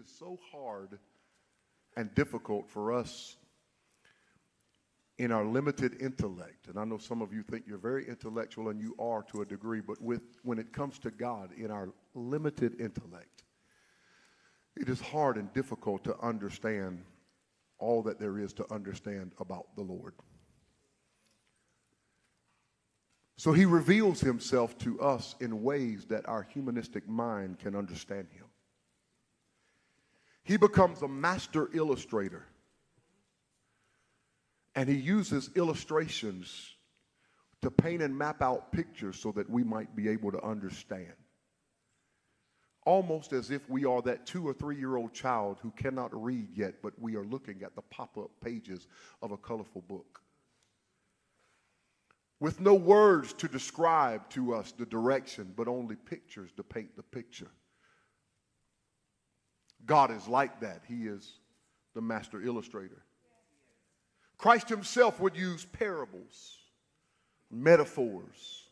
is so hard and difficult for us in our limited intellect. And I know some of you think you're very intellectual, and you are to a degree, but when it comes to God, in our limited intellect, it is hard and difficult to understand all that there is to understand about the Lord. So he reveals himself to us in ways that our humanistic mind can understand him. He becomes a master illustrator, and he uses illustrations to paint and map out pictures so that we might be able to understand. Almost as if we are that 2 or 3 year old child who cannot read yet, but we are looking at the pop-up pages of a colorful book, with no words to describe to us the direction, but only pictures to paint the picture. God is like that. He is the master illustrator. Christ himself would use parables, metaphors,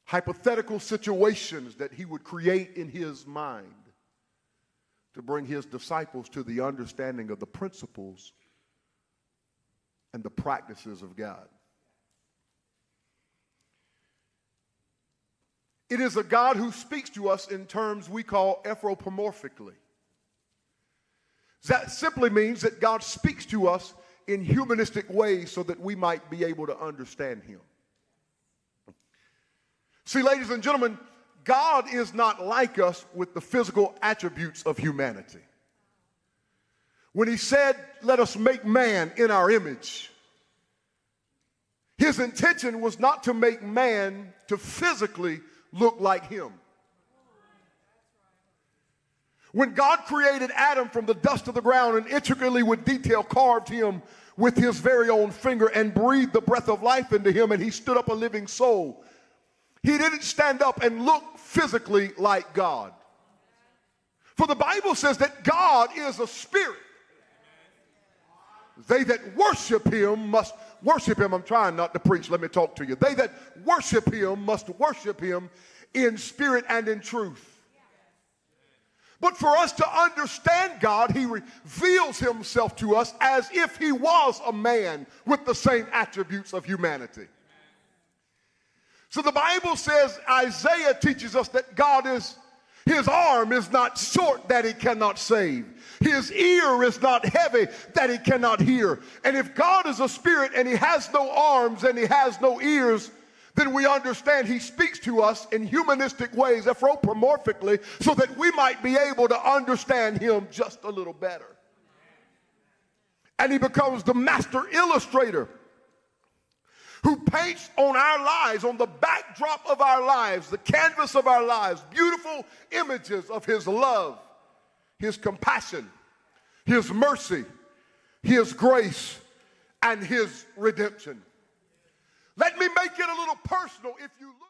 hypothetical situations that he would create in his mind to bring his disciples to the understanding of the principles and the practices of God. It is a God who speaks to us in terms we call anthropomorphically. That simply means that God speaks to us in humanistic ways so that we might be able to understand him. See, ladies and gentlemen, God is not like us with the physical attributes of humanity. When he said, "Let us make man in our image," his intention was not to make man to physically look like him. When God created Adam from the dust of the ground and intricately with detail carved him with his very own finger and breathed the breath of life into him, and he stood up a living soul, he didn't stand up and look physically like God. For the Bible says that God is a spirit. They that worship him must worship him. I'm trying not to preach. Let me talk to you. They that worship him must worship him in spirit and in truth. But for us to understand God, he reveals himself to us as if he was a man with the same attributes of humanity. So the Bible says, Isaiah teaches us that God is, his arm is not short that he cannot save. His ear is not heavy that he cannot hear. And if God is a spirit and he has no arms and he has no ears, then we understand he speaks to us in humanistic ways, anthropomorphically, so that we might be able to understand him just a little better. And he becomes the master illustrator who paints on our lives, on the backdrop of our lives, the canvas of our lives, beautiful images of his love, his compassion, his mercy, his grace, and his redemption. Let me make it a little personal. If you look